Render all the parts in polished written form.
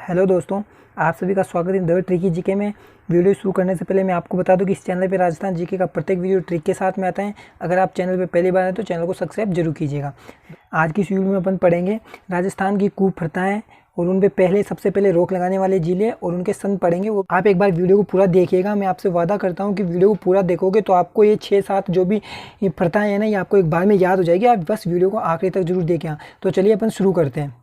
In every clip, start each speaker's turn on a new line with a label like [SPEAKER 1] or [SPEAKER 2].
[SPEAKER 1] Hello दोस्तों, आप सभी का स्वागत है द ट्रिकी जीके में। वीडियो शुरू करने से पहले मैं आपको बता दूं कि इस चैनल पे राजस्थान जीके का प्रत्येक वीडियो ट्रिक के साथ में आता है। अगर आप चैनल पे पहली बार हैं तो चैनल को सब्सक्राइब जरूर कीजिएगा। आज की इस वीडियो में अपन पढ़ेंगे राजस्थान की कूप प्रथाएँ और उन पे सबसे पहले रोक लगाने वाले जिले और उनके सन पढ़ेंगे। वो आप एक बार वीडियो को पूरा देखिएगा। मैं आपसे वादा करता हूँ कि वीडियो को पूरा देखोगे तो आपको ये 6-7 जो भी ये प्रथाएँ हैं ना, ये आपको एक बार में याद हो जाएगी। आप बस वीडियो को आखिरी तक जरूर देखें। तो चलिए अपन शुरू करते हैं।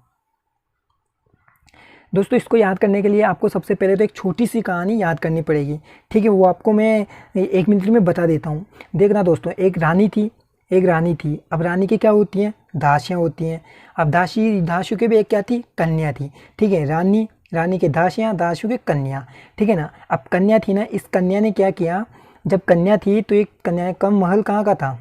[SPEAKER 1] दोस्तों, इसको याद करने के लिए आपको सबसे पहले तो एक छोटी सी कहानी याद करनी पड़ेगी। ठीक है, वो आपको मैं 1 मिनट में बता देता हूँ। देखना दोस्तों, एक रानी थी। अब रानी की क्या होती हैं? दासियाँ होती हैं। अब दासियों के भी एक क्या थी? कन्या थी। ठीक है, रानी के दासियाँ, दासियों के कन्या। ठीक है ना। अब कन्या थी ना, इस कन्या ने क्या किया? जब कन्या थी तो एक कन्या का महल कहाँ का था?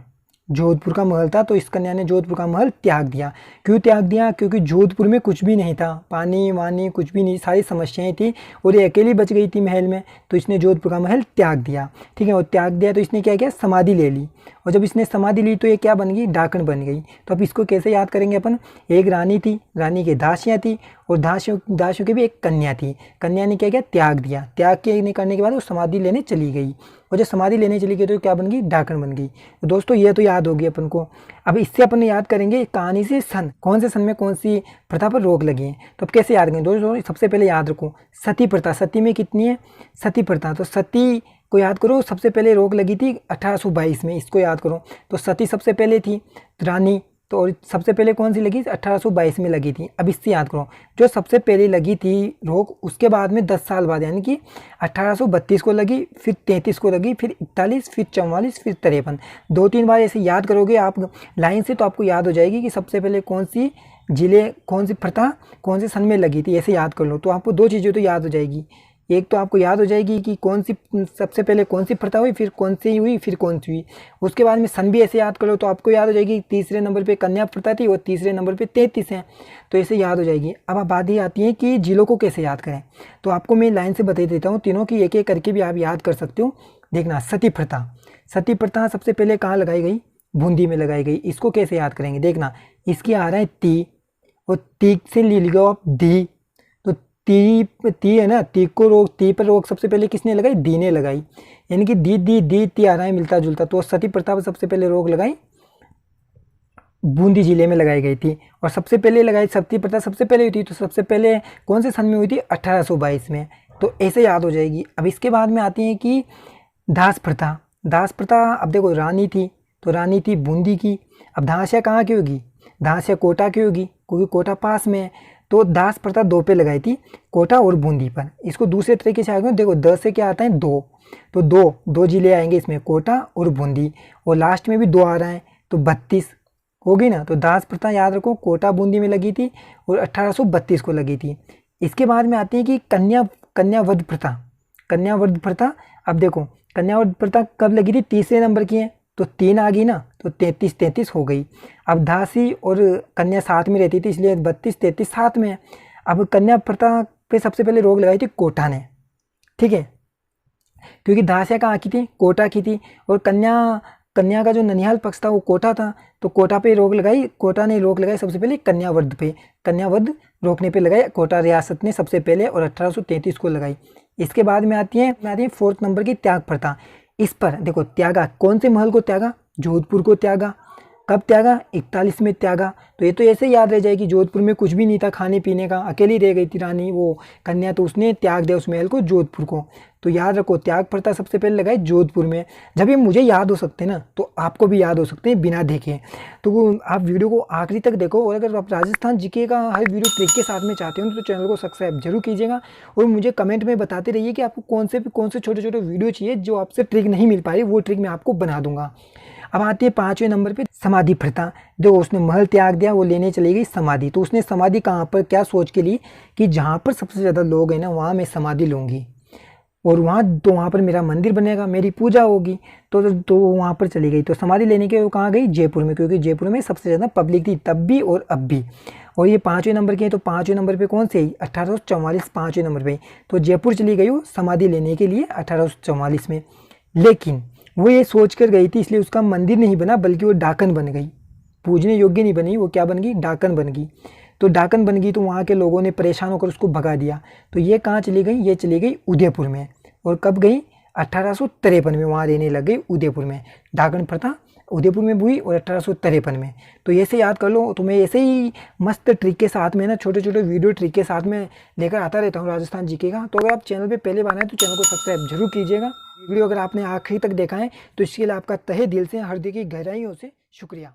[SPEAKER 1] जोधपुर का महल था। तो इस कन्या ने जोधपुर का महल त्याग दिया। क्यों त्याग दिया? क्योंकि जोधपुर में कुछ भी नहीं था, पानी वानी कुछ भी नहीं, सारी समस्याएं थी और ये अकेली बच गई थी महल में। तो इसने जोधपुर का महल त्याग दिया। ठीक है, और त्याग दिया तो इसने क्या किया? समाधि ले ली। और जब इसने समाधि ली तो ये क्या बन गई? डाकण बन गई। तो अब इसको कैसे याद करेंगे अपन? एक रानी थी, रानी के दासियाँ थी और दासियों की भी एक कन्या थी। कन्या ने क्या किया? त्याग दिया। त्याग के करने के बाद वो समाधि लेने चली गई। और जब समाधि लेने चली गई तो क्या बन गई? डाकण बन गई। तो दोस्तों, ये तो याद होगी अपन को। अब इससे अपन याद करेंगे कहानी से सन, कौन से सन में कौन सी प्रथा पर रोक लगी है। तो अब कैसे याद करेंगे दोस्तों? सबसे पहले याद रखो सती प्रथा। सती में कितनी है? सती प्रथा। तो सती को याद करो, सबसे पहले रोक लगी थी 1822 में। इसको याद करो। तो सती सबसे पहले थी रानी। तो और सबसे पहले कौन सी लगी? 1822 में लगी थी। अब इससे याद करो, जो सबसे पहले लगी थी रोक, उसके बाद में 10 साल बाद यानी कि 1832 को लगी, फिर 33 को लगी, फिर 41, फिर 44, फिर 53। 2-3 बार ऐसे याद करोगे आप लाइन से तो आपको याद हो जाएगी कि सबसे पहले कौन सी जिले, कौन सी प्रथा कौन से सन में लगी थी। ऐसे याद कर लो तो आपको 2 चीज़ें तो याद हो जाएगी। एक तो आपको याद हो जाएगी कि कौन सी सबसे पहले कौन सी प्रथा हुई, फिर कौन सी हुई, फिर कौन सी हुई। उसके बाद में सन भी ऐसे याद करो तो आपको याद हो जाएगी। तीसरे नंबर पे कन्या प्रथा थी और तीसरे नंबर पे 33 है। तो ऐसे याद हो जाएगी। अब बात ये आती है कि जिलों को कैसे याद करें। तो आपको मैं लाइन से बता देता हूँ, तीनों की एक एक करके भी आप याद कर सकते हो। देखना, सती प्रथा सबसे पहले कहाँ लगाई गई? बूंदी में लगाई गई। इसको कैसे याद करेंगे? देखना, इसकी आ रहा है ती और ती से ले लो आप दी। ती है ना, ती पर रोक सबसे पहले किसने लगाई? दी ने लगाई। यानी कि दी ती आ रहा है मिलता जुलता। तो सती प्रथा पर सबसे पहले रोक लगाई बूंदी जिले में लगाई गई थी। और सबसे पहले लगाई सती प्रथा सबसे पहले हुई थी। तो सबसे पहले कौन से सन में हुई थी? 1822 में। तो ऐसे याद हो जाएगी। अब इसके बाद में आती है कि दास प्रथा। अब देखो, रानी थी तो रानी थी बूंदी की। अब दासिया कहाँ की होगी? दासिया कोटा की होगी, क्योंकि कोटा पास में है। तो दास प्रथा 2 पे लगाई थी, कोटा और बूंदी पर। इसको दूसरे तरीके से आगे देखो, 10 से क्या आता है? 2। तो दो जिले आएंगे इसमें, कोटा और बूंदी। और लास्ट में भी 2 आ रहा है तो 32 होगी ना। तो दास प्रथा याद रखो, कोटा बूंदी में लगी थी और 1832 को लगी थी। इसके बाद में आती है कि कन्यावध प्रथा। अब देखो, कन्यावध प्रथा कब लगी थी? तीसरे नंबर की है तो 3 आ गई ना, तो 33 हो गई। अब दासी और कन्या साथ में रहती थी, इसलिए 32 33 साथ में है। अब कन्या प्रथा पे सबसे पहले रोक लगाई थी कोटा ने। ठीक है, क्योंकि दासिया कहाँ की थी? कोटा की थी। और कन्या का जो ननिहाल पक्ष था वो कोटा था। तो कोटा पे रोक लगाई, कोटा ने रोक लगाई सबसे पहले कन्यावध पे। कन्यावध रोकने पे लगाई कोटा रियासत ने सबसे पहले और 1833 को लगाई। इसके बाद में आती है 4th नंबर की त्याग प्रथा। इस पर देखो, त्यागा कौन से महल को त्यागा? जोधपुर को त्यागा। कब त्यागा? 41 में त्यागा। तो ये तो ऐसे याद रह जाएगी, जोधपुर में कुछ भी नहीं था खाने पीने का, अकेली रह गई थी रानी वो कन्या, तो उसने त्याग दिया उस महल को, जोधपुर को। तो याद रखो, त्याग प्रथा सबसे पहले लगाई जोधपुर में। जब ये मुझे याद हो सकते हैं ना, तो आपको भी याद हो सकते हैं बिना देखे। तो आप वीडियो को आखिरी तक देखो। और अगर आप राजस्थान जीके का हर वीडियो ट्रिक के साथ में चाहते हो तो चैनल को सब्सक्राइब जरूर कीजिएगा। और मुझे कमेंट में बताते रहिए कि आपको कौन से छोटे छोटे वीडियो चाहिए, जो आपसे ट्रिक नहीं मिल पाई वो ट्रिक मैं आपको बना दूंगा। अब आती है 5वें नंबर पे समाधि प्रथा। जो उसने महल त्याग दिया, वो लेने चली गई समाधि। तो उसने समाधि कहाँ पर, क्या सोच के ली कि जहाँ पर सबसे ज़्यादा लोग हैं ना, वहाँ मैं समाधि लूँगी और वहाँ पर मेरा मंदिर बनेगा, मेरी पूजा होगी। तो वहाँ पर चली गई। तो समाधि लेने के वो कहाँ गई? जयपुर में, क्योंकि जयपुर में सबसे ज़्यादा पब्लिक थी तब भी और अब भी। और ये 5वें नंबर के हैं। तो 5वें नंबर पे कौन से? 1844 5वें नंबर पे। तो जयपुर चली गई वो समाधि लेने के लिए 1844 में। लेकिन वो ये सोच कर गई थी, इसलिए उसका मंदिर नहीं बना, बल्कि वो डाकन बन गई। पूजने योग्य नहीं बनी, वो क्या बन गई? डाकन बन गई।
[SPEAKER 2] तो डाकन बन गई, तो वहाँ के लोगों ने परेशान होकर उसको भगा दिया। तो ये कहाँ चली गई, ये चली गई उदयपुर में। और कब गई, 1853 में वहाँ रहने लग गई उदयपुर में। डाकन प्रथा उदयपुर में हुई और 1853 में। तो ऐसे याद कर लो। तो मैं ऐसे ही मस्त ट्रिक के साथ में ना, छोटे छोटे वीडियो ट्रिक के साथ में लेकर आता रहता हूँ राजस्थान जीके का। तो अगर आप चैनल पे पहले बार आए तो चैनल को सब्सक्राइब जरूर कीजिएगा। वीडियो अगर आपने आखिरी तक देखा है तो इसके लिए आपका तहे दिल से, हृदय की गहराइयों से शुक्रिया।